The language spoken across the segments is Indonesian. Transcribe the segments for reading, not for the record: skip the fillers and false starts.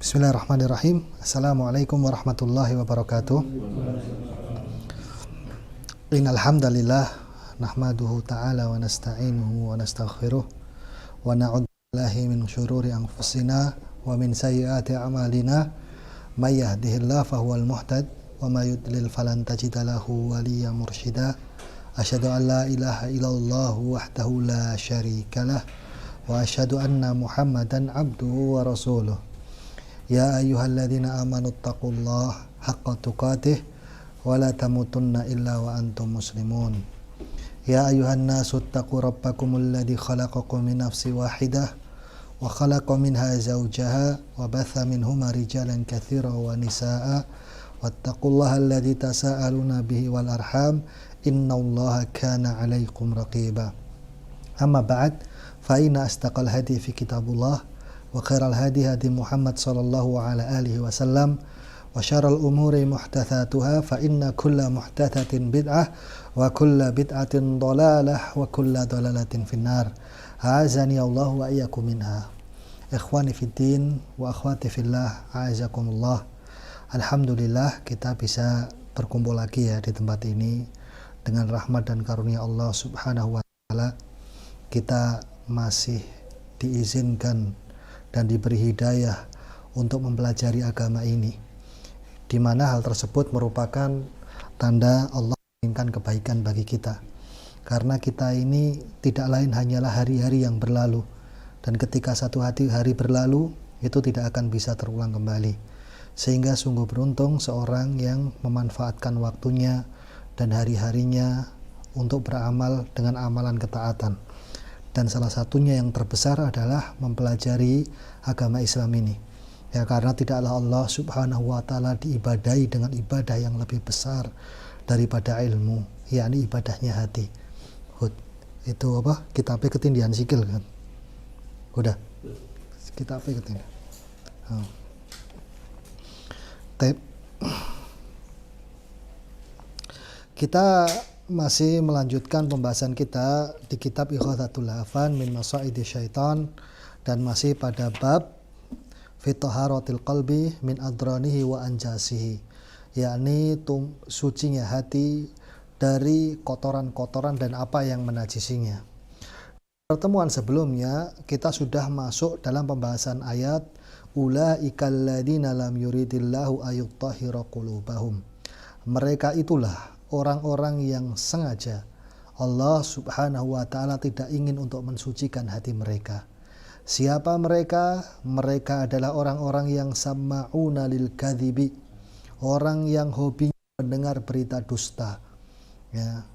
Bismillahirrahmanirrahim. Assalamualaikum warahmatullahi wabarakatuh. Innal hamdalillah nahmaduhu ta'ala wa nasta'inuhu wa nastaghfiruh wa na'udzu billahi min syururi anfusina wa min sayyiati a'malina may yahdihillahu fahuwal muhtad wa may yudlil falan tajida lahu waliyyan mursyida. Asyhadu an la ilaha illallah wahdahu la syarikalah wa asyhadu anna Muhammadan abduhu wa rasuluh. Ya ayyuhalladzina amanu taqullaha haqqa tuqatih wa la tamutunna illa wa antum muslimun. Ya ayyuhan nasu taqu rabbakumul ladzi khalaqakum min nafsin wahidah wa khalaqa minha zawjaha wa batha minhuma rijalan katsiran wa nisaa'a wattaqullaha alladzi tasaaluna bihi wal arham innallaha kana 'alaikum raqiba. Amma ba'd, fa inna astaqal hadi fi kitabullah wa khairal hadi hadi Muhammad sallallahu ala alihi wasallam wa syarrul umuri muhdatsatuha fa inna kulla muhdatsatin bid'ah wa kulla bid'atin dhalalah wa kulla dhalalatin finnar. A'azani Allah wa iyyakum minha. Ikhwani fid din wa akhwati fillah, a'azakumullah. Alhamdulillah kita bisa berkumpul lagi ya di tempat ini dengan rahmat dan karunia Allah Subhanahu wa taala. Kita masih diizinkan dan diberi hidayah untuk mempelajari agama ini, di mana hal tersebut merupakan tanda Allah menginginkan kebaikan bagi kita, karena kita ini tidak lain hanyalah hari-hari yang berlalu, dan ketika satu hari berlalu itu tidak akan bisa terulang kembali, sehingga sungguh beruntung seorang yang memanfaatkan waktunya dan hari-harinya untuk beramal dengan amalan ketaatan. Dan salah satunya yang terbesar adalah mempelajari agama Islam ini. Ya, karena tidaklah Allah Subhanahu wa taala diibadahi dengan ibadah yang lebih besar daripada ilmu, yakni ibadahnya hati. Itu apa? Kitabnya ketindihan sikil kan. Udah. Kitabnya ketindihan. Kita masih melanjutkan pembahasan kita di kitab Ighatsatul Lahfan min Masaidi Syaitan, dan masih pada bab fi taharatil qalbi min adranihi wa anjasihi, yakni sucinya hati dari kotoran-kotoran dan apa yang menajisinya. Pertemuan sebelumnya kita sudah masuk dalam pembahasan ayat ulaikal ladzina lam yuridillahu ayyutahhira qulubahum. Mereka itulah orang-orang yang sengaja Allah Subhanahu wa taala tidak ingin untuk mensucikan hati mereka. Siapa mereka? Mereka adalah orang-orang yang sama'una lil kadhibi, orang yang hobinya mendengar berita dusta. Ya.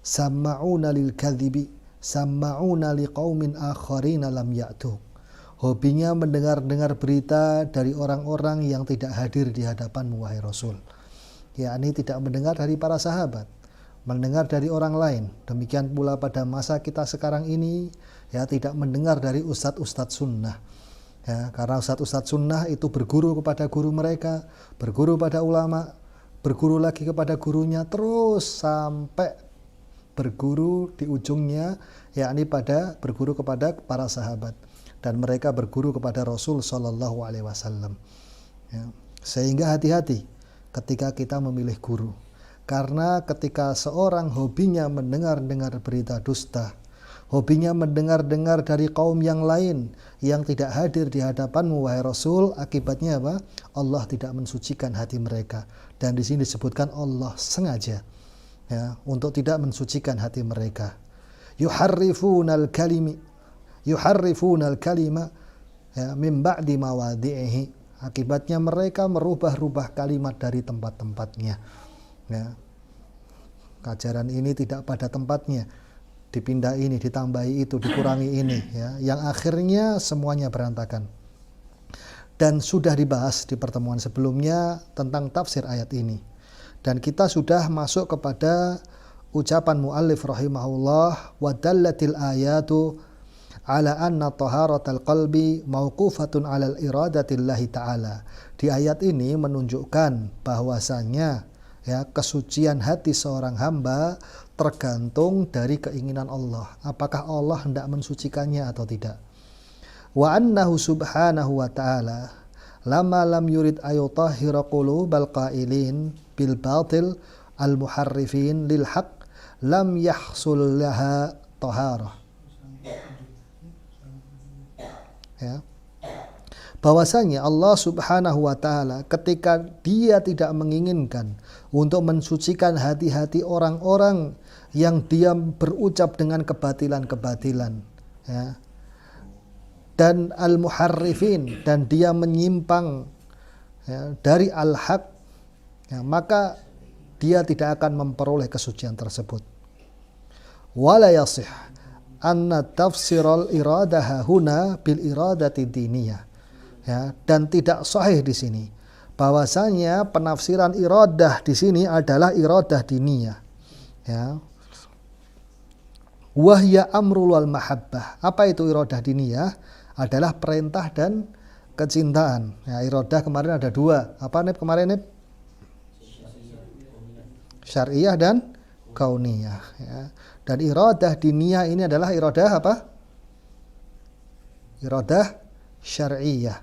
Sama'una lil kadhibi, sama'una liqaumin akharina lam ya'tu. Hobinya mendengar-dengar berita dari orang-orang yang tidak hadir di hadapanmu wahai Rasul. Yakni tidak mendengar dari para sahabat, mendengar dari orang lain. Demikian pula pada masa kita sekarang ini, ya, tidak mendengar dari ustadz-ustadz sunnah, ya, karena ustadz-ustadz sunnah itu berguru kepada guru mereka, berguru pada ulama, berguru lagi kepada gurunya, terus sampai berguru di ujungnya, yakni pada berguru kepada para sahabat, dan mereka berguru kepada Rasul Shallallahu Alaihi Wasallam. Ya. Sehingga hati-hati ketika kita memilih guru, karena ketika seorang hobinya mendengar-dengar berita dusta, hobinya mendengar-dengar dari kaum yang lain yang tidak hadir di hadapanmu wahai Rasul, akibatnya apa? Allah tidak mensucikan hati mereka, dan di sini disebutkan Allah sengaja, ya, untuk tidak mensucikan hati mereka. Yuharrifunal kalima ya, min ba'di mawadhi'ihi. Akibatnya mereka merubah-rubah kalimat dari tempat-tempatnya. Ya. Ajaran ini tidak pada tempatnya, dipindah ini, ditambahi itu, dikurangi ini, ya, yang akhirnya semuanya berantakan. Dan sudah dibahas di pertemuan sebelumnya tentang tafsir ayat ini. Dan kita sudah masuk kepada ucapan muallif rahimahullah, wa dallatil ayatu ala anna taharatal qalbi mauqufatun alal iradatillahi ta'ala. Di ayat ini menunjukkan bahwasanya, ya, kesucian hati seorang hamba tergantung dari keinginan Allah. Apakah Allah hendak mensucikannya atau tidak. Wa annahu subhanahu wa ta'ala lama lam yurid ayutahhira qulubal qailin bil batil al muharrifin lil haqq lam yahsul laha taharah. Ya. Bahwasanya Allah Subhanahu wa taala ketika Dia tidak menginginkan untuk mensucikan hati-hati orang-orang yang dia berucap dengan kebatilan-kebatilan, ya, dan al-muharrifin, dan dia menyimpang, ya, dari al-haq, ya, maka dia tidak akan memperoleh kesucian tersebut. Wala yasih anna tafsiral iradaha huna bil iradati diniyah. Ya, dan tidak sahih di sini bahwasanya penafsiran iradah di sini adalah iradah diniyah. Ya. Wahya amrul wal mahabbah. Apa itu iradah diniyah? Adalah perintah dan kecintaan. Ya, iradah kemarin ada dua. Apa nih kemarin nih? Syariah dan kauniyah. Ya. Dan iradah diniyah ini adalah iradah apa? Iradah syariah.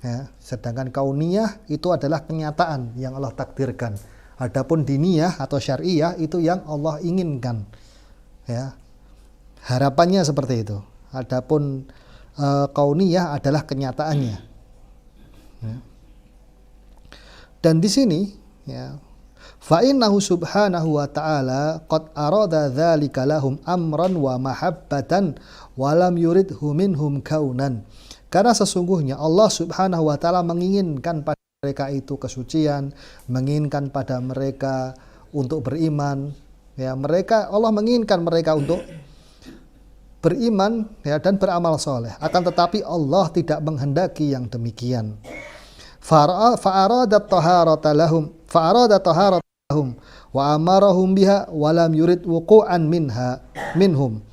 Ya, sedangkan kauniyah itu adalah kenyataan yang Allah takdirkan. Adapun diniyah atau syariah itu yang Allah inginkan. Ya, harapannya seperti itu. Adapun kauniyah adalah kenyataannya. Ya. Dan di sini, ya, fa innahu subhanahu wa ta'ala qad arada dzalika lahum amran wa mahabbatan wa lam yuridhu minhum kaunan. Karena sesungguhnya Allah Subhanahu wa taala menginginkan pada mereka itu kesucian, menginginkan pada mereka untuk beriman, ya, Allah menginginkan mereka untuk beriman, ya, dan beramal soleh. Akan tetapi Allah tidak menghendaki yang demikian. Fa'arada taharata lahum wa amarahum biha wa lam yurid wuqu'an minhum.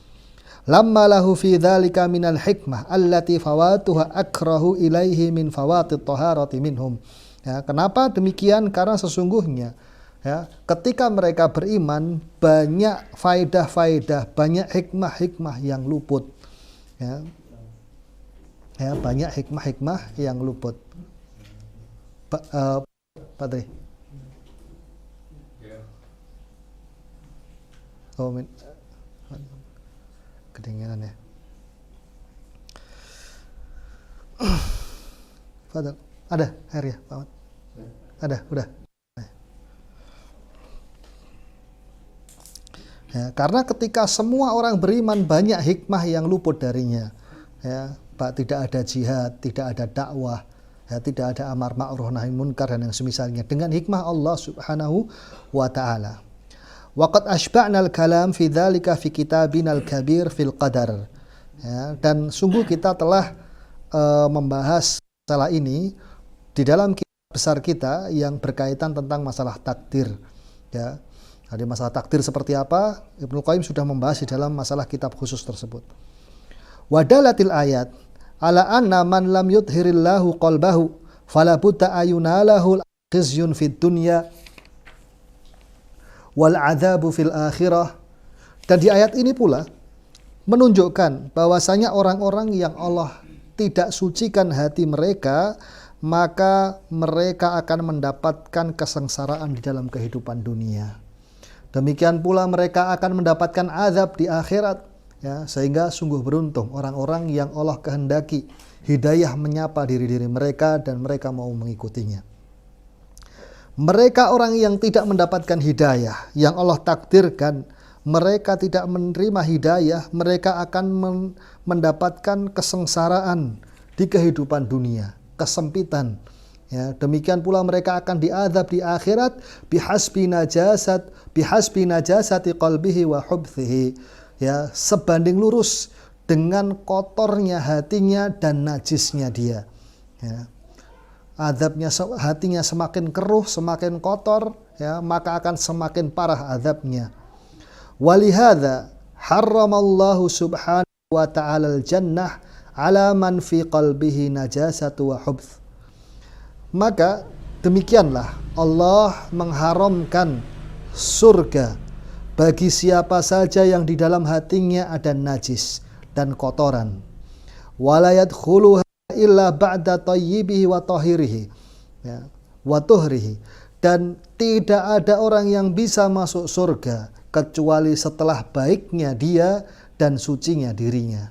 Lamma lahu fi dzalika minal hikmah allati fawatuha akrahu ilaihi min fawatit taharati minhum. Ya, kenapa demikian? Karena sesungguhnya, ya, ketika mereka beriman banyak faedah-faedah, banyak hikmah-hikmah yang luput. Ya. Ya, banyak hikmah-hikmah yang luput. Pak Tri. Oh, kedengaran ya. Fadal. Ada air ya, Pak? Ada, udah. Ya, karena ketika semua orang beriman banyak hikmah yang luput darinya. Ya, Pak, tidak ada jihad, tidak ada dakwah, ya, tidak ada amar ma'ruf nahi munkar dan yang semisalnya dengan hikmah Allah Subhanahu wa taala. Waqad ashba'nal kalam fi dzalika fi kitabinal kabir fil qadar. Ya, dan sungguh kita telah membahas masalah ini di dalam kitab besar kita yang berkaitan tentang masalah takdir. Ya. Jadi masalah takdir seperti apa? Ibnu Qayyim sudah membahas di dalam masalah kitab khusus tersebut. Wadalatil ayat ala anna man lam yudhirillahu qalbahu fala budda ayunalahu khizyun fid dunya wal adzabu fil akhirah. Dan di ayat ini pula menunjukkan bahwasanya orang-orang yang Allah tidak sucikan hati mereka, maka mereka akan mendapatkan kesengsaraan di dalam kehidupan dunia. Demikian pula mereka akan mendapatkan azab di akhirat, ya, sehingga sungguh beruntung orang-orang yang Allah kehendaki hidayah menyapa diri-diri mereka dan mereka mau mengikutinya. Mereka orang yang tidak mendapatkan hidayah yang Allah takdirkan, mereka tidak menerima hidayah, mereka akan mendapatkan kesengsaraan di kehidupan dunia, kesempitan. Ya, demikian pula mereka akan diazab di akhirat bihasbi najasati qalbihi wa hubthihi. Ya, sebanding lurus dengan kotornya hatinya dan najisnya dia. Ya. Azabnya hatinya semakin keruh, semakin kotor, ya, maka akan semakin parah azabnya. Walihada harramallahu subhanahu wa ta'ala al-jannah ala man fi qalbihi najasatu wa hubth. Maka demikianlah Allah mengharamkan surga bagi siapa saja yang di dalam hatinya ada najis dan kotoran. Wala yadkhuluha illa ba'da thayyibihi wa tahirihi, ya, wa tuhrihi. Dan tidak ada orang yang bisa masuk surga kecuali setelah baiknya dia dan sucinya dirinya.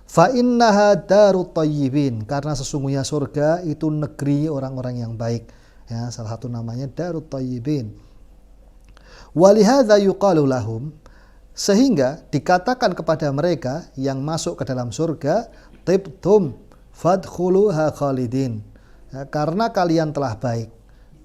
Fa innaha darut thayyibin, karena sesungguhnya surga itu negeri orang-orang yang baik. Ya, salah satu namanya darut thayyibin. Walihadza yuqalu lahum, sehingga dikatakan kepada mereka yang masuk ke dalam surga, tibtum fadkhuluha khalidin. Ya, karena kalian telah baik,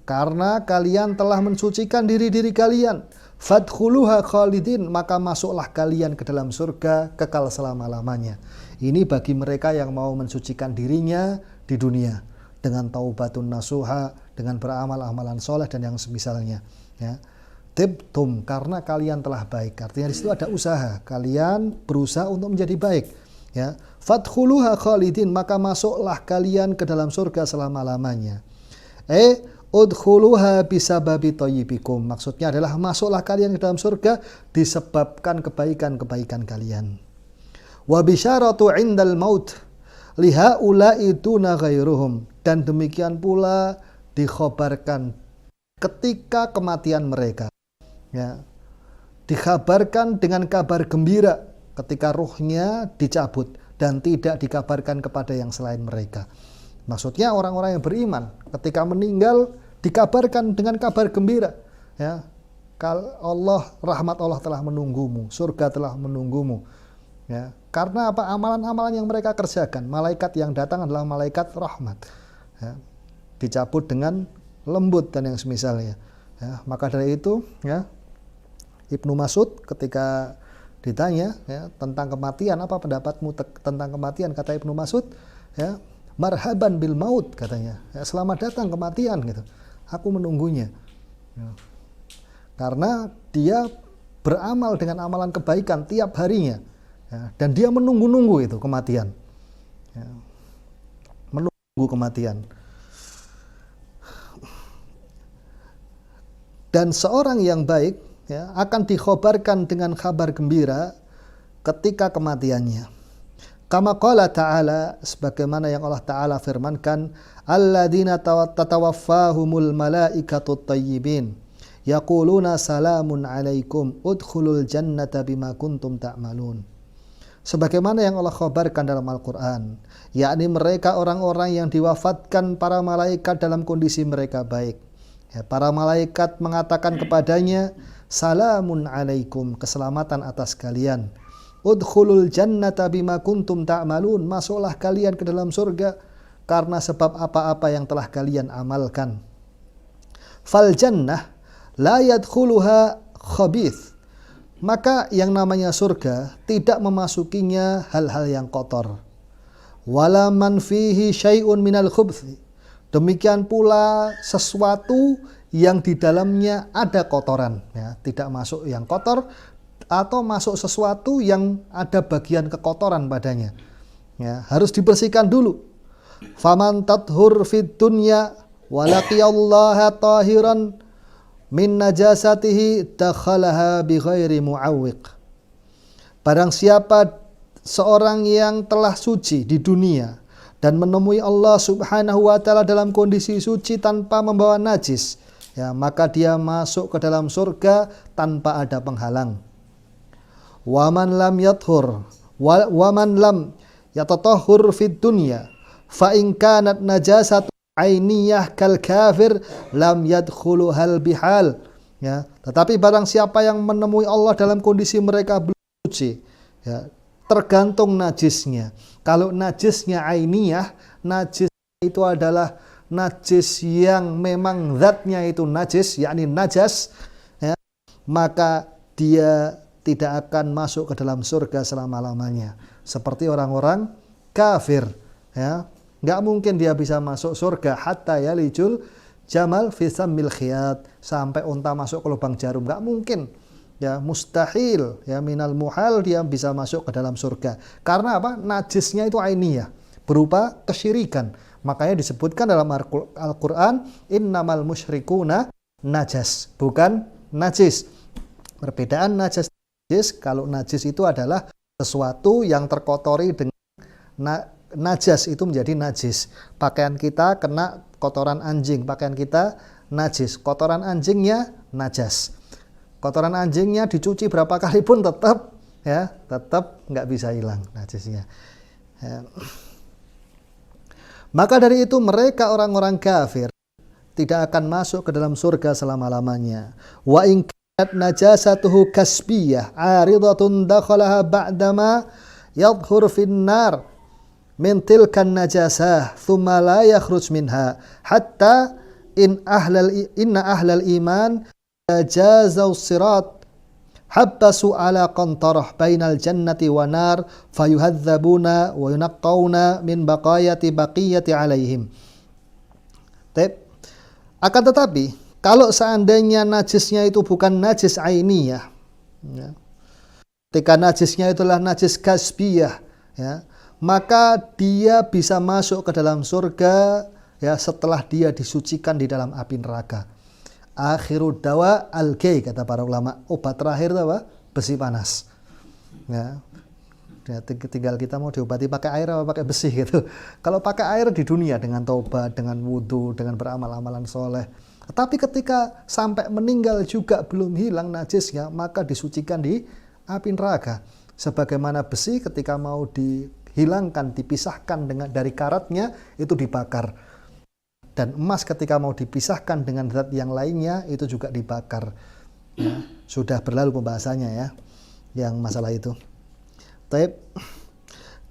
karena kalian telah mensucikan diri-diri kalian, fadkhuluha khalidin, maka masuklah kalian ke dalam surga kekal selama-lamanya. Ini bagi mereka yang mau mensucikan dirinya di dunia dengan taubatun nasuha, dengan beramal amalan soleh dan yang semisalnya. Ya. Tibtum, karena kalian telah baik. Artinya di situ ada usaha. Kalian berusaha untuk menjadi baik. Ya. Fadkhuluha khalidin, maka masuklah kalian ke dalam surga selama-lamanya. Udkhuluha bisababi thayyibikum. Maksudnya adalah masuklah kalian ke dalam surga disebabkan kebaikan-kebaikan kalian. Wa bisyaratu indal maut lihaula'i duna ghairuhum. Dan demikian pula dikhabarkan ketika kematian mereka. Ya, dikabarkan dengan kabar gembira ketika ruhnya dicabut dan tidak dikabarkan kepada yang selain mereka. Maksudnya orang-orang yang beriman ketika meninggal dikabarkan dengan kabar gembira. Ya, Allah, rahmat Allah telah menunggumu, surga telah menunggumu. Ya, karena apa? Amalan-amalan yang mereka kerjakan. Malaikat yang datang adalah malaikat rahmat. Ya, dicabut dengan lembut dan yang semisalnya. Ya, maka dari itu, ya, Ibnu Mas'ud ketika ditanya, ya, tentang kematian, apa pendapatmu tentang kematian, kata Ibnu Mas'ud, ya, marhaban bil maut, katanya, ya, selamat datang kematian, gitu, aku menunggunya. Ya. Karena dia beramal dengan amalan kebaikan tiap harinya, ya, dan dia menunggu-nunggu itu kematian, ya, menunggu kematian. Dan seorang yang baik, ya, akan dikhabarkan dengan kabar gembira ketika kematiannya. Kama qala ta'ala, sebagaimana yang Allah Ta'ala firmankan, alladzina tatawaffahumul malaikatut thayyibin yaquluna salamun alaikum udkhulul jannata bima kuntum ta'malun. Sebagaimana yang Allah khabarkan dalam Al-Quran, yakni mereka orang-orang yang diwafatkan para malaikat dalam kondisi mereka baik. Ya, para malaikat mengatakan kepadanya, salamun alaikum, keselamatan atas kalian. Udkhulul jannata bima kuntum ta'malun, masuklah kalian ke dalam surga karena sebab apa-apa yang telah kalian amalkan. Fal jannah la yadkhuluha khabith, maka yang namanya surga tidak memasukinya hal-hal yang kotor. Wala man fihi syai'un minal khubthi, demikian pula sesuatu yang di dalamnya ada kotoran, ya, tidak masuk yang kotor atau masuk sesuatu yang ada bagian kekotoran padanya, ya, harus dibersihkan dulu. Faman tathur fid dunya walaqiyallaha tahiran min najasatihi dakhalaha bighairi mu'awwiq. Barang siapa seorang yang telah suci di dunia dan menemui Allah Subhanahu wa ta'ala dalam kondisi suci tanpa membawa najis, ya, maka dia masuk ke dalam surga tanpa ada penghalang. Waman lam yathur waman lam yatatahhur fid dunya fa in kanat najasatu ainiyah kal kafir lam yadkhulu hal bihal. Ya, tetapi barang siapa yang menemui Allah dalam kondisi mereka belum suci, ya, tergantung najisnya. Kalau najisnya ainiyah, najis itu adalah najis yang memang zatnya itu najis, yakni najas, ya, maka dia tidak akan masuk ke dalam surga selama-lamanya. Seperti orang-orang kafir, ya, nggak mungkin dia bisa masuk surga hatta yalijul jamal fi sammil khiyat, sampai unta masuk ke lubang jarum, nggak mungkin, ya, mustahil, ya, minal muhal dia bisa masuk ke dalam surga. Karena apa? Najisnya itu ainiyah, berupa kesyirikan. Makanya disebutkan dalam Al-Quran, innamal musyrikuna najas, bukan najis. Perbedaan najis, kalau najis itu adalah sesuatu yang terkotori dengan najas itu menjadi najis. Pakaian kita kena kotoran anjing, pakaian kita najis. Kotoran anjingnya najas. Kotoran anjingnya dicuci berapa kali pun tetap nggak bisa hilang najisnya. Ya. Maka dari itu mereka orang-orang kafir tidak akan masuk ke dalam surga selama-lamanya. Wa in kanat najasatuhu kasbiyah 'aridatun dakhalaha ba'dama yadhhur fin nar min tilkan najasah thumma la yakhruj minha hatta inna ahlal iman jazau sirat habbasu ala qantarah bainal jannati wa nar fayuhadzabuna wa yunaqqawna min baqiyati alaihim. Akan tetapi kalau seandainya najisnya itu bukan najis ainiyah, ya, ketika najisnya itulah najis kasbiyah, ya, maka dia bisa masuk ke dalam surga ya setelah dia disucikan di dalam api neraka. Akhirud dawa al-gay, kata para ulama, obat terakhir itu apa? Besi panas. Ya. Tinggal kita mau diobati pakai air atau pakai besi gitu. Kalau pakai air di dunia dengan taubat, dengan wudhu, dengan beramal-amalan soleh. Tapi ketika sampai meninggal juga belum hilang najisnya, maka disucikan di api neraka. Sebagaimana besi ketika mau dihilangkan, dipisahkan dari karatnya, itu dibakar. Dan emas ketika mau dipisahkan dengan zat yang lainnya, itu juga dibakar. Ya, sudah berlalu pembahasannya ya, yang masalah itu. Taib.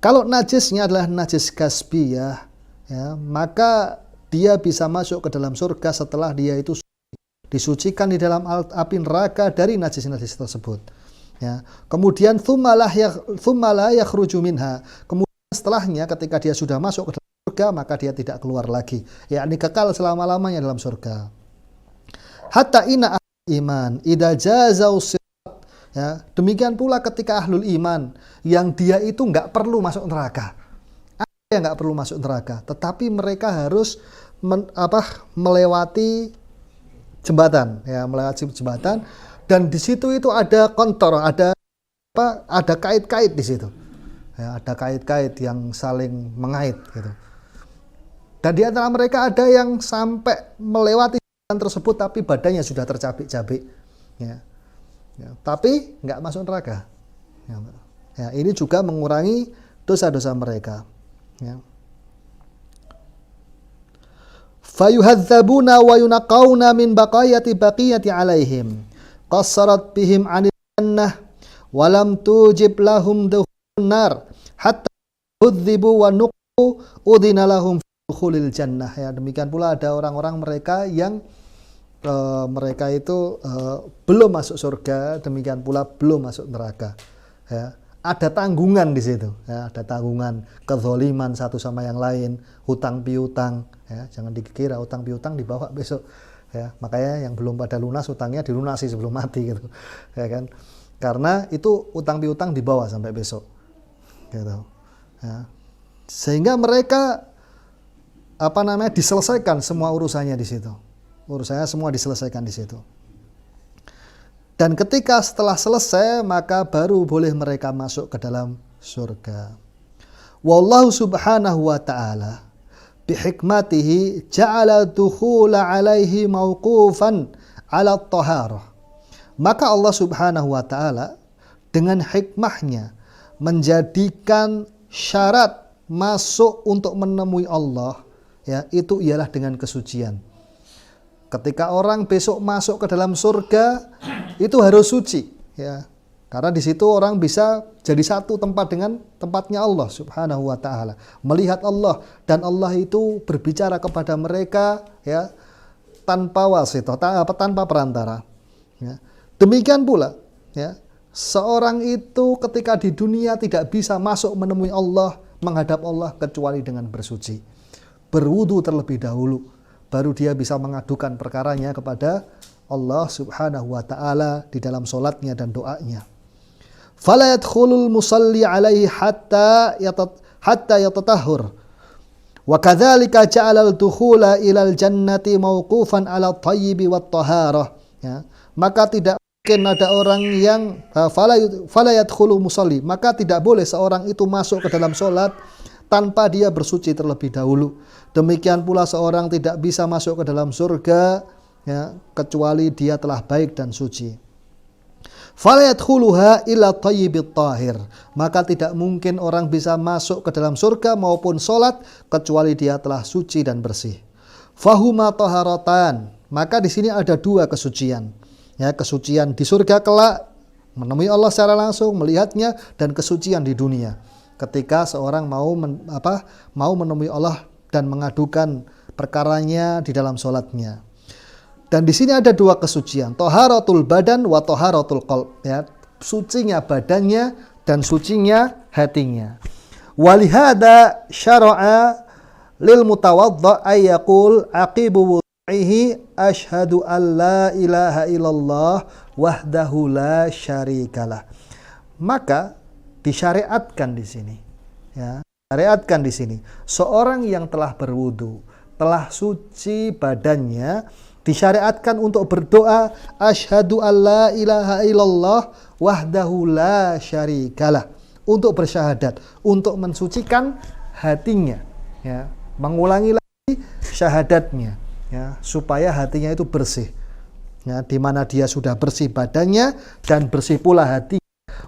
Kalau najisnya adalah najis kasbiyah, ya, maka dia bisa masuk ke dalam surga setelah dia itu disucikan di dalam api neraka dari najis-najis tersebut. Ya. Kemudian tsumma la yakhruju minha. Kemudian setelahnya ketika dia sudah masuk ke dalam surga, maka dia tidak keluar lagi. Yakni kekal selama-lamanya dalam surga. Hatta inna iman idza jazau. Ya, demikian pula ketika ahlul iman yang dia itu nggak perlu masuk neraka, ada yang nggak perlu masuk neraka, tetapi mereka harus melewati jembatan, ya, melewati jembatan, dan di situ itu ada kontor, ada kait-kait di situ, ya, ada kait-kait yang saling mengait, gitu. Dan di antara mereka ada yang sampai melewati jembatan tersebut, tapi badannya sudah tercabik-cabik, ya. Ya, tapi nggak masuk neraka. Ya, ini juga mengurangi dosa-dosa mereka. Ya. Fayuhadzabuna wa yunaqawna min baqiyati alaihim qassarat bihim 'anil jannah wa lam tujib lahum dukhulun nar hatta hudzibu wa nuqu udina lahum dukhulil jannah. Ya, demikian pula ada orang-orang mereka yang mereka itu belum masuk surga, demikian pula belum masuk neraka. Ya, ada tanggungan di situ, ya, ada tanggungan kezaliman satu sama yang lain, hutang piutang. Ya, jangan dikira hutang piutang dibawa besok. Ya, makanya yang belum pada lunas hutangnya dilunasi sebelum mati gitu, ya kan? Karena itu hutang piutang dibawa sampai besok, gitu. Ya. Sehingga mereka diselesaikan semua urusannya di situ. Urusannya semua diselesaikan di situ. Dan ketika setelah selesai, maka baru boleh mereka masuk ke dalam surga. Wallahu subhanahu wa ta'ala bihikmatihi ja'ala dukhula alaihi mauqufan ala taharah. Maka Allah subhanahu wa ta'ala dengan hikmahnya menjadikan syarat masuk untuk menemui Allah, ya, itu ialah dengan kesucian. Ketika orang besok masuk ke dalam surga, itu harus suci, ya. Karena di situ orang bisa jadi satu tempat dengan tempatnya Allah Subhanahu wa taala, melihat Allah, dan Allah itu berbicara kepada mereka, ya, tanpa wasithah, tanpa perantara. Ya. Demikian pula, ya, seorang itu ketika di dunia tidak bisa masuk menemui Allah, menghadap Allah kecuali dengan bersuci, berwudu terlebih dahulu. Baru dia bisa mengadukan perkaranya kepada Allah Subhanahu wa ta'ala di dalam solatnya dan doanya. Fala yadkhulul musalli alaihi hatta yatatahhur. Wa kadzalika ja'ala al-dukhula ilal jannati mauqufan 'ala at-thayyibi wat-taharah. Ya. Maka tidak mungkin ada orang yang fala yadkhulul musalli, maka tidak boleh seorang itu masuk ke dalam solat tanpa dia bersuci terlebih dahulu. Demikian pula seorang tidak bisa masuk ke dalam surga kecuali dia telah baik dan suci. Fala yadkhuluha illa thayyibit tahir. Maka tidak mungkin orang bisa masuk ke dalam surga maupun sholat kecuali dia telah suci dan bersih. Fahuma taharatan. Maka di sini ada dua kesucian. Kesucian di surga kelak menemui Allah secara langsung, melihatnya, dan kesucian di dunia ketika seorang mau menemui Allah dan mengadukan perkaranya di dalam sholatnya. Dan di sini ada dua kesucian, taharatul badan wa taharatul qalb, sucinya badannya dan sucinya hatinya. Walihada syara'a lil mutawadda ay yaqul aqibu wudu'ihi asyhadu an la ilaha illallah wahdahu la syarikalah. Maka disyariatkan di sini, syariatkan di sini seorang yang telah berwudu, telah suci badannya, disyariatkan untuk berdoa asyhadu an la ilaha illallah wahdahu la syarikalah, untuk bersyahadat, untuk mensucikan hatinya, mengulangi lagi syahadatnya, supaya hatinya itu bersih, di mana dia sudah bersih badannya dan bersih pula hati.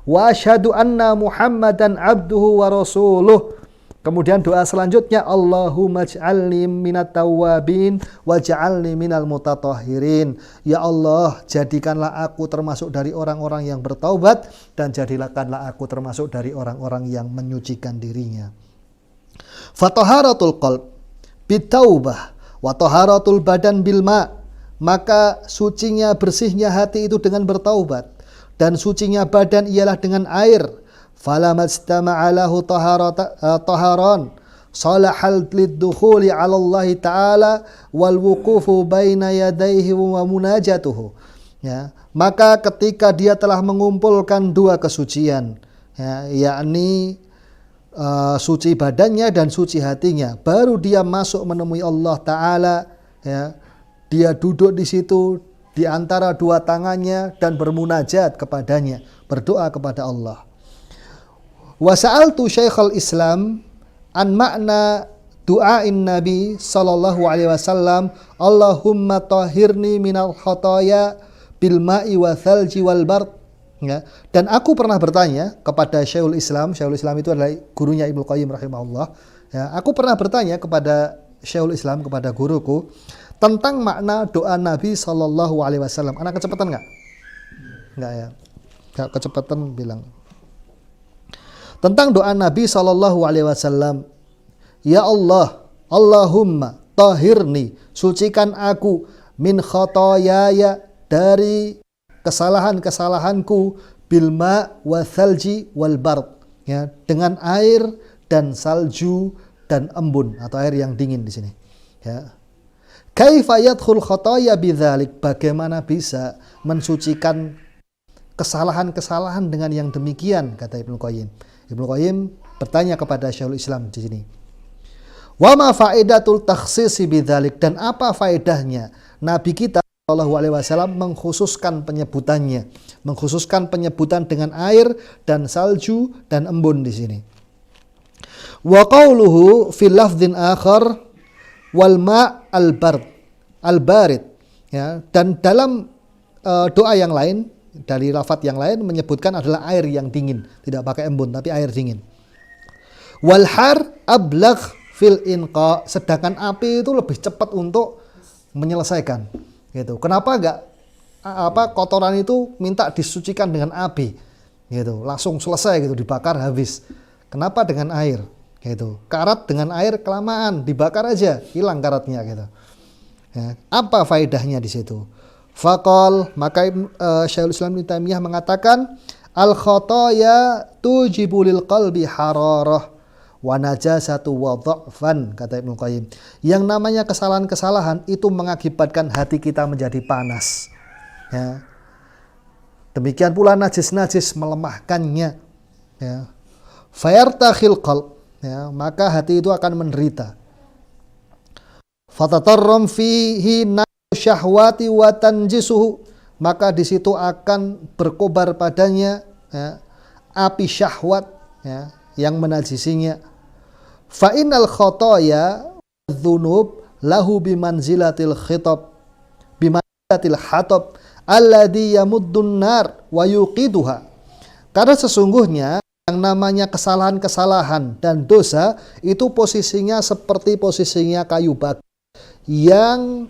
Wa asyhadu anna Muhammadan abduhu wa rasuluh. Kemudian doa selanjutnya, Allahumma ij'alni minat tawwabin waj'alni minal mutatahhirin. Ya Allah, jadikanlah aku termasuk dari orang-orang yang bertaubat dan jadikanlah aku termasuk dari orang-orang yang menyucikan dirinya. Fataharatul qalb bitaubah wa taharatul badan bil ma. Maka sucinya bersihnya hati itu dengan bertaubat, dan sucinya badan ialah dengan air. Falamastama'a lahu taharan salahal liddukhuli 'ala Allah Ta'ala wal wuqufu baina yadayhi wa munajatuhu. Maka ketika dia telah mengumpulkan dua kesucian, yakni suci badannya dan suci hatinya, baru dia masuk menemui Allah Ta'ala. Dia duduk di situ di antara dua tangannya dan bermunajat kepadanya, berdoa kepada Allah. Wa sa'altu Syekhul Islam an makna du'ain Nabi sallallahu alaihi wasallam, Allahumma tahhirni minal khataaya bil ma'i wa thalji wal bard. Dan aku pernah bertanya kepada Syekhul Islam itu adalah gurunya Ibnu Qayyim rahimahullah. Aku pernah bertanya kepada Syekhul Islam, kepada guruku, tentang makna doa Nabi sallallahu alaihi wasallam. Anak kecepatan enggak? Enggak ya. Enggak kecepatan bilang. Tentang doa Nabi sallallahu alaihi wasallam, ya Allah, Allahumma tahhirni, sucikan aku, min khotoyaya, dari kesalahan-kesalahanku, bil ma wa thalji wal bard, dengan air dan salju dan embun atau air yang dingin di sini. Kaifa yadkhul khotoya bidzalik, bagaimana bisa mensucikan kesalahan-kesalahan dengan yang demikian, kata Ibnu Qayyim. Ibnu Qayyim bertanya kepada Syekhul Islam di sini. Wa ma faedatul takhsisi bidzalik, dan apa faedahnya Nabi kita sallallahu alaihi wasallam mengkhususkan penyebutannya, mengkhususkan penyebutan dengan air dan salju dan embun di sini. Wa qauluhu fil lafdhin akhar wal ma' al bard al barid, dan dalam doa yang lain, dari lafaz yang lain menyebutkan adalah air yang dingin, tidak pakai embun tapi air dingin. Wal har ablagh fil inqa, sedangkan api itu lebih cepat untuk menyelesaikan. Gitu. Kenapa enggak kotoran itu minta disucikan dengan api? Gitu. Langsung selesai gitu, dibakar habis. Kenapa dengan air? Gitu. Karat dengan air kelamaan, dibakar aja, hilang karatnya gitu. Apa faedahnya di situ? Faqal, maka Syekhul Islam Ibnu Taimiyah mengatakan, al khotoya tujibu lil qalbi hararah wa najasatu wa dha'fan, kata Ibnu Qayyim. Yang namanya kesalahan-kesalahan itu mengakibatkan hati kita menjadi panas. Demikian pula najis-najis melemahkannya. Fayartakhil qalb, maka hati itu akan menderita. Fatatarram fihi syahwati wa tanjisuhu, maka di situ akan berkobar padanya api syahwat yang menajisinya. Fa innal khotoya dzunub lahu bimanzilatil khitab bimanzilatil hatab alladhi yamuddun nar wa yuqiduha. Karena sesungguhnya yang namanya kesalahan-kesalahan dan dosa itu posisinya seperti posisinya kayu bakar yang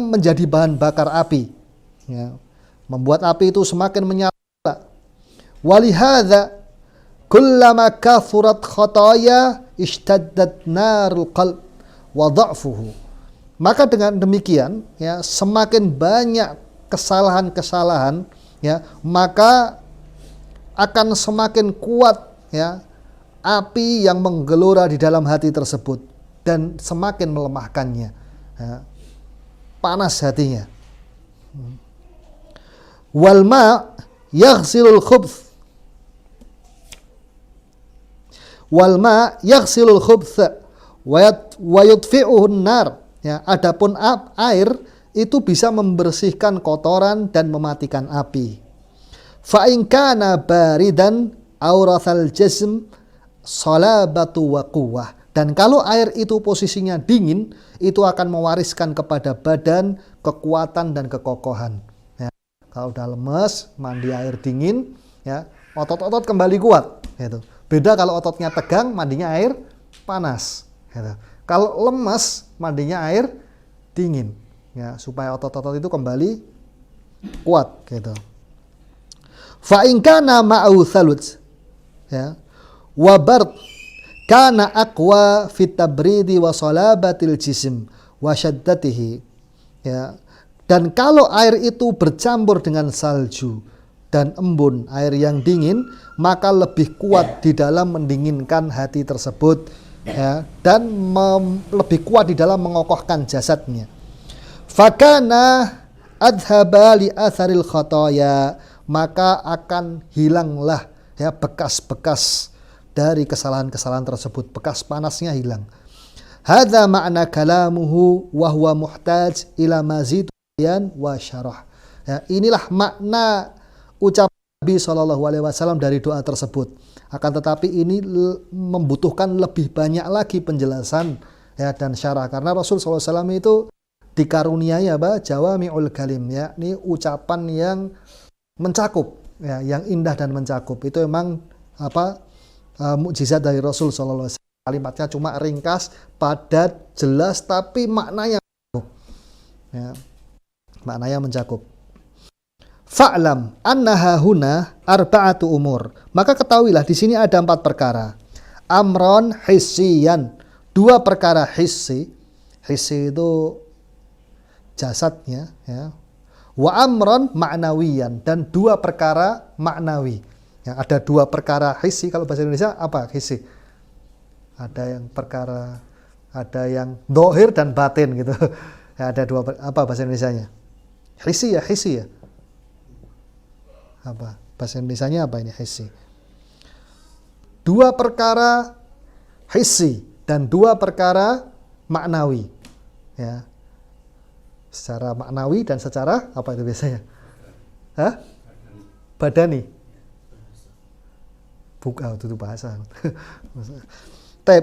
menjadi bahan bakar api, ya, membuat api itu semakin menyala. Walihadza kullama kathurat khataya ishtaddat narul qalb wa dha'fuhu. Maka dengan demikian, ya, semakin banyak kesalahan-kesalahan, ya, maka akan semakin kuat, ya, api yang menggelora di dalam hati tersebut dan semakin melemahkannya, ya, panas hatinya. Wal ma yaghsilul khubth wal ma yaghsilul khubth wa yudfi'uhu an-nar. Ya, adapun air itu bisa membersihkan kotoran dan mematikan api. Fa in kana baridan awrathal jism salabatu wa quwwah. Dan kalau air itu posisinya dingin, itu akan mewariskan kepada badan kekuatan dan kekokohan. Ya, kalau udah lemes, mandi air dingin, ya, otot-otot kembali kuat. Gitu. Beda kalau ototnya tegang, mandinya air panas. Gitu. Kalau lemes, mandinya air dingin, ya, supaya otot-otot itu kembali kuat. Gitu. Fa in kana ma'u thaluj, ya, wa bard kana aqwa fit tabridi wa salabatil jism wa syaddatihi. Ya. Dan kalau air itu bercampur dengan salju dan embun, air yang dingin, maka lebih kuat di dalam mendinginkan hati tersebut, ya, dan lebih kuat di dalam mengokohkan jasadnya. Fakana adhaba li atharil khataya, maka akan hilanglah, ya, bekas-bekas dari kesalahan-kesalahan tersebut, bekas panasnya hilang. Hadza ma'na kalamuhu wa huwa muhtaj ila mazid wa syarah. Ya, inilah makna ucapan Nabi SAW dari doa tersebut. Akan tetapi ini membutuhkan lebih banyak lagi penjelasan, ya, dan syarah, karena Rasul SAW itu dikaruniai apa? Jawami'ul kalim, ya, ini ucapan yang mencakup, ya, yang indah dan mencakup. Itu memang apa? Mukjizat dari Rasul SAW. Kalimatnya cuma ringkas, padat, jelas, tapi maknanya mencakup, ya, maknanya mencakup. Fa'lam annaha huna arba'atu umur. Maka ketahuilah di sini ada 4 perkara. Amron hissiyan, 2 perkara hissi. Hissi itu jasadnya, ya. Wa amron ma'nawiyan, dan 2 perkara maknawi. Ya, ada 2 perkara hissi. Kalau bahasa Indonesia apa hissi? Ada yang perkara, ada yang dohir dan batin gitu. Ya, ada 2, apa bahasa Indonesianya? Hissi ya, hissi ya. Apa bahasa Indonesianya apa ini hissi? 2 perkara hissi dan 2 perkara maknawi, ya. Secara maknawi dan secara apa itu biasanya? Hah? Badani. Bukan, itu bahasa.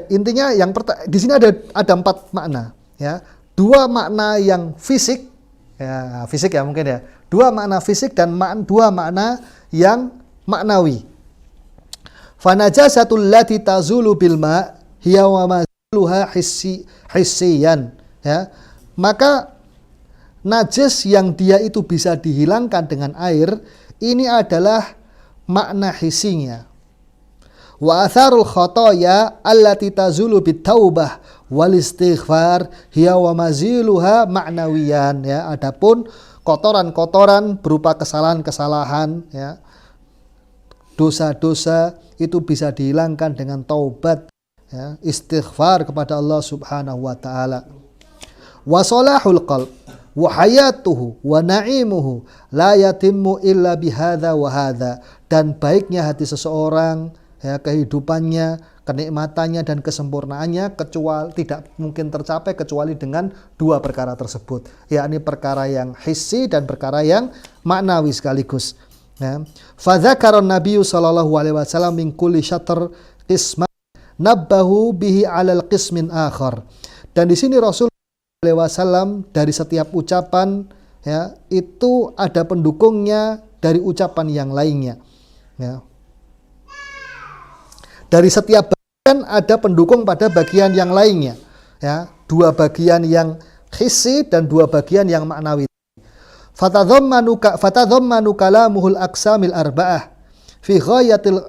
Intinya yang di sini ada 4 makna, ya. 2 makna yang fisik, ya, fisik ya mungkin ya. 2 makna fisik dan 2 makna yang maknawi. Fa najasatul lati tazulu bil ma hiya wa maziluha hissiyan, ya. Maka najis yang dia itu bisa dihilangkan dengan air, ini adalah makna hisinya. Wa atharul khotoya allati tazulu bitaubah wal istighfar hiya wa maziluha ma'nawiyan, ya. Adapun kotoran-kotoran berupa kesalahan-kesalahan, ya, dosa-dosa itu bisa dihilangkan dengan taubat, ya, istighfar kepada Allah Subhanahu wa taala. Wa salahul qalb wa hayatuhu wa na'imuhu la yatimmu illa bihadza wa hadza, dan baiknya hati seseorang, ya, kehidupannya, kenikmatannya dan kesempurnaannya tidak mungkin tercapai kecuali dengan 2 perkara tersebut, yakni perkara yang hissi dan perkara yang maknawi sekaligus, ya. Fa dzakara Nabi sallallahu alaihi wasallam min kulli syatr qisma nabbahu bihi 'alal qismin akhar. Dan di sini Rasul SAW dari setiap ucapan ya itu ada pendukungnya dari ucapan yang lainnya. Ya. Dari setiap bagian ada pendukung pada bagian yang lainnya. Ya, dua bagian yang hissi dan dua bagian yang maknawi. Fatadhammanu kalamuhul aqsamil arba'ah fi ghayatil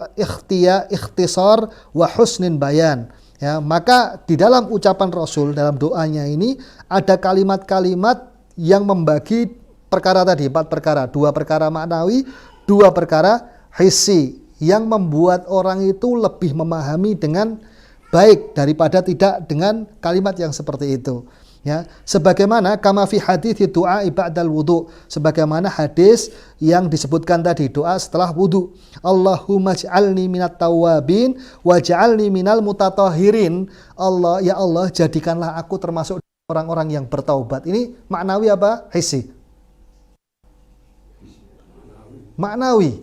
ikhtisar wa husnin bayan. Ya, maka di dalam ucapan Rasul dalam doanya ini ada kalimat-kalimat yang membagi perkara tadi, 4 perkara, 2 perkara maknawi, 2 perkara hissi, yang membuat orang itu lebih memahami dengan baik daripada tidak dengan kalimat yang seperti itu. Ya, sebagaimana kama fi hadits du'a ba'dal wudu, sebagaimana hadis yang disebutkan tadi doa setelah wudu. Allahumma ij'alni minat tawwabin waj'alni minal mutatahhirin. Allah, ya Allah, jadikanlah aku termasuk orang-orang yang bertaubat. Ini maknawi apa? Hissi. Maknawi.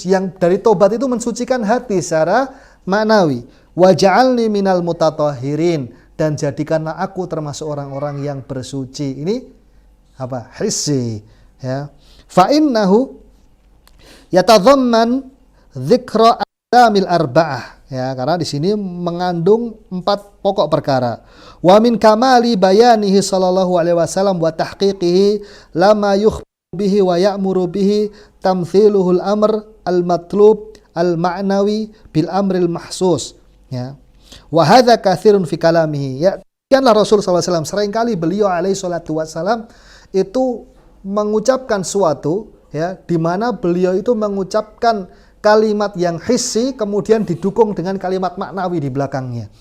Yang dari tobat itu mensucikan hati secara maknawi. Waj'alni minal mutatahhirin, dan jadikanlah aku termasuk orang-orang yang bersuci. Ini apa? Hissi. Ya. Fa innahu yatadhamman dzikra adamil arba'ah. Ya, karena di sini mengandung 4 pokok perkara. Wa min kamali bayanihi sallallahu alaihi wasallam wa tahqiqihi lama yukhbiru bihi wa ya'muru bihi tamthiluhul amr al-matlub al-ma'nawi bil amril mahsus. Ya. Wa hadza katsirun fi kalamihi. Ya, demikianlah Rasul SAW seringkali beliau alaihi salatu wassalam itu mengucapkan suatu ya di mana beliau itu mengucapkan kalimat yang hissi kemudian didukung dengan kalimat maknawi di belakangnya.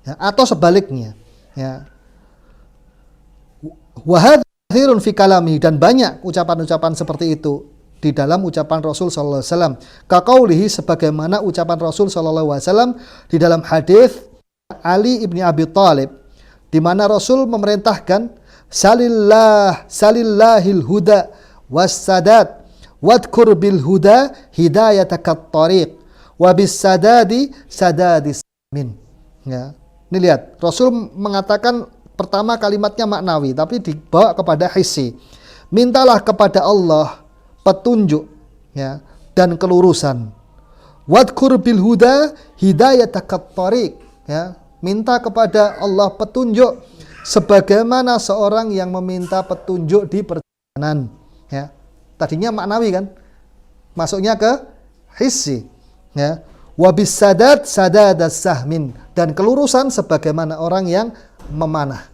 Ya, atau sebaliknya. Ya. Wa hadza katsirun fi kalamihi, dan banyak ucapan-ucapan seperti itu di dalam ucapan Rasul sallallahu alaihi wasallam. Kaqaulihi, sebagaimana ucapan Rasul sallallahu alaihi wasallam di dalam hadis Ali ibni Abi Thalib, di mana Rasul memerintahkan salillahil huda wassadat wadkur bil huda hidayatakat tariq wa bis sadadi sadadis min. Ya. Ini lihat, Rasul mengatakan pertama kalimatnya maknawi tapi dibawa kepada hissi. Mintalah kepada Allah petunjuk ya dan kelurusan. Wadkur bil huda hidayatakat tariq, ya, minta kepada Allah petunjuk sebagaimana seorang yang meminta petunjuk di perjalanan, ya. Tadinya maknawi kan? Masuknya ke hissi, ya. Wa bis sadad sadadas sahmin, dan kelurusan sebagaimana orang yang memanah.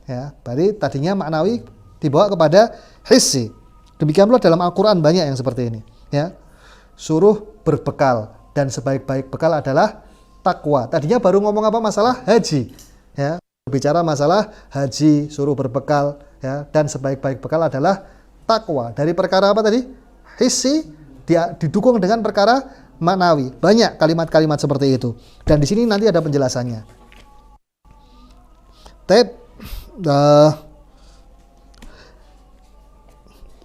Ya, berarti tadinya maknawi dibawa kepada hissi. Demikian pula dalam Al-Quran banyak yang seperti ini. Ya. Suruh berbekal, dan sebaik-baik bekal adalah takwa. Tadinya baru ngomong apa? Masalah haji. Ya. Bicara masalah haji, suruh berbekal. Ya. Dan sebaik-baik bekal adalah takwa. Dari perkara apa tadi? Hissi didukung dengan perkara maknawi. Banyak kalimat-kalimat seperti itu. Dan di sini nanti ada penjelasannya.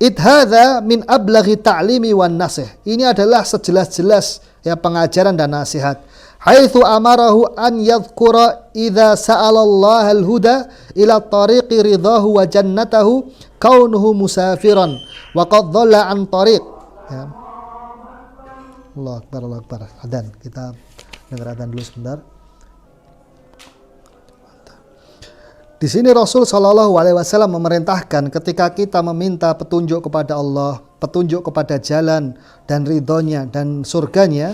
Idhadha min ablaghi ta'limi wan nasih. Ini adalah sejelas-jelas ya pengajaran dan nasihat. Haitsu amarahu an yadhkura idza sa'alallah al-huda ila tariqi ridahu wa jannatahu kaunuhu musafiran wa qad dhalla an tariq. Ya. Allahu akbar, Allahu akbar. Adzan. Kita dengar adzan dulu sebentar. Di sini Rasul Shallallahu Alaihi Wasallam memerintahkan ketika kita meminta petunjuk kepada Allah, petunjuk kepada jalan dan ridhonya dan surganya,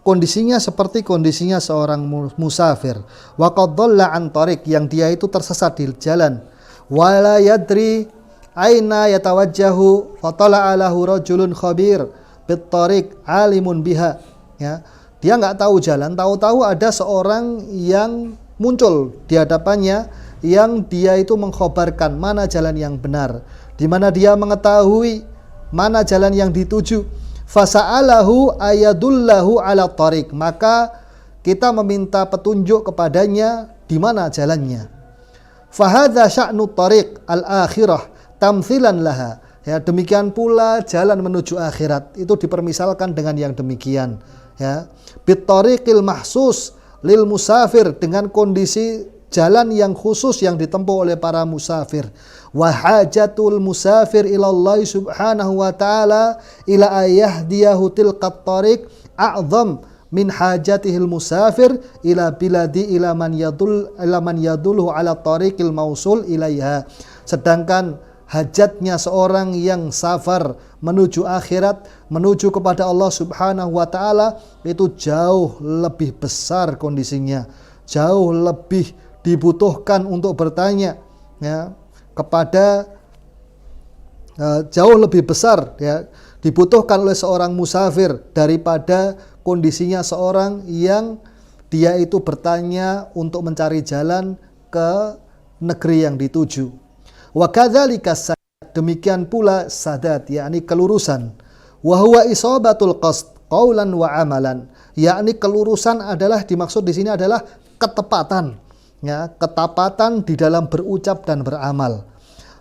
kondisinya seperti kondisinya seorang musafir. Wa qad dhalla an tariq, yang dia itu tersesat di jalan. Wa la yadri aina yatawajjahu fatala alahu rajulun khabir bit tariq alimun biha. Ya, dia nggak tahu jalan, tahu-tahu ada seorang yang muncul di hadapannya yang dia itu mengkhabarkan mana jalan yang benar, di mana dia mengetahui mana jalan yang dituju. Fasa'alahu ayadullahu ala tariq, maka kita meminta petunjuk kepadanya di mana jalannya. Fahadza sya'nu tariq al-akhirah tamthilan laha. Ya, demikian pula jalan menuju akhirat itu dipermisalkan dengan yang demikian. Ya, bit tariqil mahsus lil musafir, dengan kondisi jalan yang khusus yang ditempuh oleh para musafir. Wa hajatul musafir ilallah subhanahu wa ta'ala ila ayahdiyahu tilqat tariq a'zam min hajatihil musafir ila biladi ila man yadulhu ala tariqil mausul ilaiha. Sedangkan hajatnya seorang yang safar menuju akhirat, menuju kepada Allah subhanahu wa ta'ala, itu jauh lebih besar kondisinya, jauh lebih dibutuhkan untuk bertanya ya, kepada jauh lebih besar ya, dibutuhkan oleh seorang musafir daripada kondisinya seorang yang dia itu bertanya untuk mencari jalan ke negeri yang dituju. Wa kadzalika sadat, demikian pula sadat, yakni kelurusan. Wa huwa isabatul qasd qaulan wa amalan, yakni kelurusan adalah dimaksud di sini adalah ketepatan, ya, ketepatan di dalam berucap dan beramal.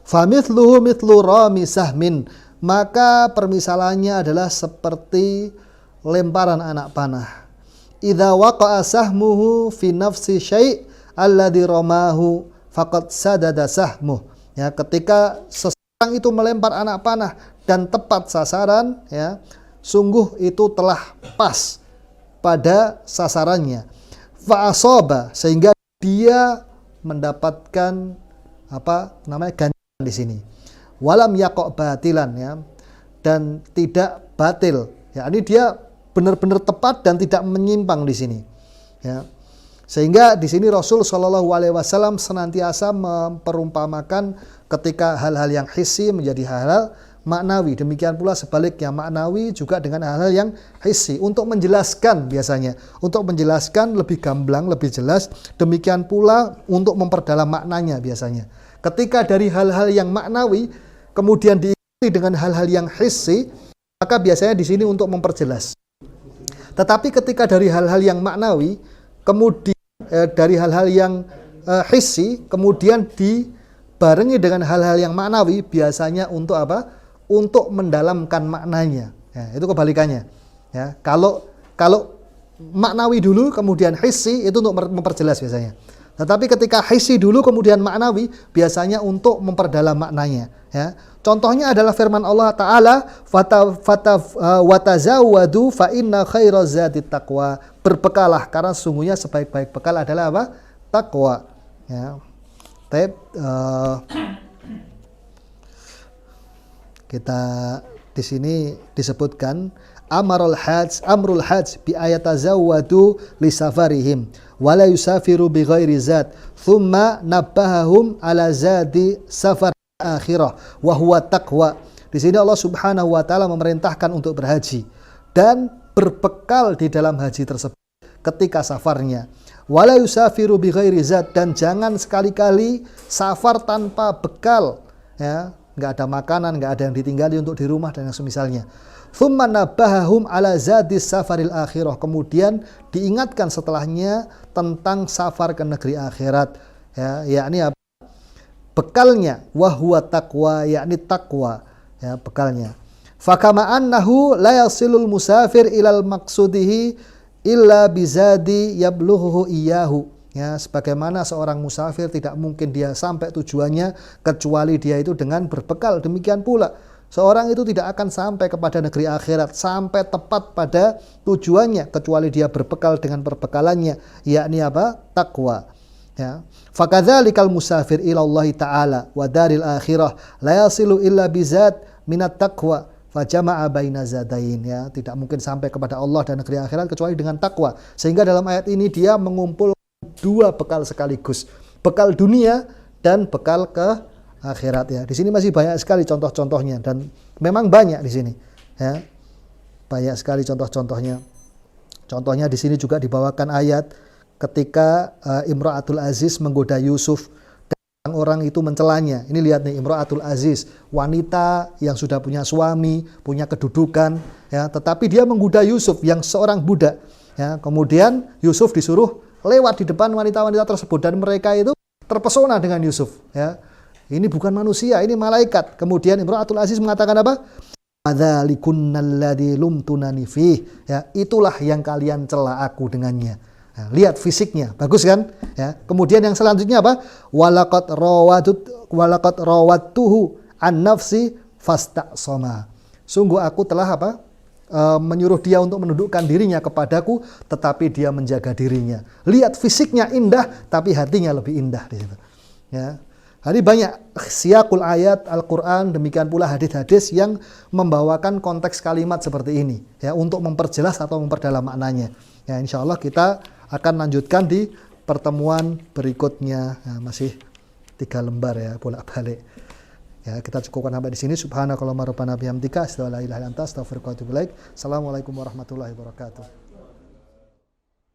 Famithluhu mithlu rami sahmin, maka permisalannya adalah seperti lemparan anak panah. Idza waqa'a sahmuhu fi nafsi syai' alladhi ramahu faqad sadada sahmuh. Ya, ketika seseorang itu melempar anak panah dan tepat sasaran, ya, sungguh itu telah pas pada sasarannya. Fa asaba, sehingga dia mendapatkan ganjaran di sini. Walam yaqa' batilan, ya, dan tidak batil. Ya, ini dia benar-benar tepat dan tidak menyimpang di sini. Ya. Sehingga di sini Rasul Shallallahu Alaihi Wasallam senantiasa memperumpamakan ketika hal-hal yang hissi menjadi hal-hal maknawi. Demikian pula sebaliknya, maknawi juga dengan hal-hal yang hissi, untuk menjelaskan biasanya, untuk menjelaskan lebih gamblang, lebih jelas. Demikian pula untuk memperdalam maknanya biasanya. Ketika dari hal-hal yang maknawi kemudian diikuti dengan hal-hal yang hissi, maka biasanya di sini untuk memperjelas. Tetapi ketika dari hal-hal yang maknawi kemudian dari hal-hal yang hissi kemudian dibarengi dengan hal-hal yang maknawi, biasanya untuk apa? Untuk mendalamkan maknanya. Ya, itu kebalikannya. Ya, kalau maknawi dulu kemudian hissi, itu untuk memperjelas biasanya. Tetapi ketika hissi dulu kemudian maknawi, biasanya untuk memperdalam maknanya. Ya. Contohnya adalah firman Allah Ta'ala, watazawwadu fa inna khairaz zadi taqwa. Berbekalah, karena sungguhnya sebaik-baik bekal adalah apa? Taqwa. Ya. Kita di sini disebutkan amrul hajj bi ayatazawwadu li safarihim wa la yusafiru bi ghairi zad thumma nabbahahum ala zadi safar akhirah wa huwa taqwa. Di sini Allah Subhanahu wa taala memerintahkan untuk berhaji dan berbekal di dalam haji tersebut ketika safarnya. Wa la yusafiru bi ghairi zad, dan jangan sekali-kali safar tanpa bekal, ya, enggak ada makanan, enggak ada yang ditinggali untuk di rumah dan yang semisalnya. Thumma nabbahahum ala zadis safaril akhirah, kemudian diingatkan setelahnya tentang safar ke negeri akhirat, ya, yakni apa? Bekalnya wahwa taqwa, yakni takwa, ya, bekalnya. Fakama annahu la yasilul musafir ilal maqsudihi illa bizadi yablughuhu iyyahu. Ya, sebagaimana seorang musafir tidak mungkin dia sampai tujuannya kecuali dia itu dengan berbekal. Demikian pula seorang itu tidak akan sampai kepada negeri akhirat, sampai tepat pada tujuannya kecuali dia berbekal dengan perbekalannya, yakni apa? Takwa. Ya. Fakadzalikal musafir ilallahi ta'ala wa daril akhirah la yasilu illa bizat minat taqwa fajama'a baina zadain, ya, tidak mungkin sampai kepada Allah dan negeri akhirat kecuali dengan takwa. Sehingga dalam ayat ini dia mengumpulkan dua bekal sekaligus, bekal dunia dan bekal ke akhirat, ya. Di sini masih banyak sekali contoh-contohnya dan memang banyak di sini, ya. Banyak sekali contoh-contohnya. Contohnya di sini juga dibawakan ayat ketika Imra'atul Aziz menggoda Yusuf dan orang itu mencelanya. Ini lihat nih, Imra'atul Aziz, wanita yang sudah punya suami, punya kedudukan, ya, tetapi dia menggoda Yusuf yang seorang budak, ya. Kemudian Yusuf disuruh lewat di depan wanita-wanita tersebut dan mereka itu terpesona dengan Yusuf, ya. Ini bukan manusia, ini malaikat. Kemudian Imra'atul Aziz mengatakan apa? Adzalikunnalladzi lumtunani fih, ya, itulah yang kalian cela aku dengannya. Nah, lihat fisiknya, bagus kan? Ya. Kemudian yang selanjutnya apa? Walaqad rawatuhu an nafsi fasta'sama. Sungguh aku telah apa? Menyuruh dia untuk menundukkan dirinya kepadaku, tetapi dia menjaga dirinya. Lihat fisiknya indah, tapi hatinya lebih indah di situ. Ya. Hari banyak siyaqul ayat Al-Quran, demikian pula hadis-hadis yang membawakan konteks kalimat seperti ini, ya, untuk memperjelas atau memperdalam maknanya. Ya, insya Allah kita akan lanjutkan di pertemuan berikutnya. Nah, masih 3 lembar ya, bolak-balik. Ya, kita cukupkan sampai di sini. Subhanakallahumma rabbana bihamdika asyhadu an la ilaha illa anta astaghfiruka wa atubu ilaik. Assalamualaikum warahmatullahi wabarakatuh.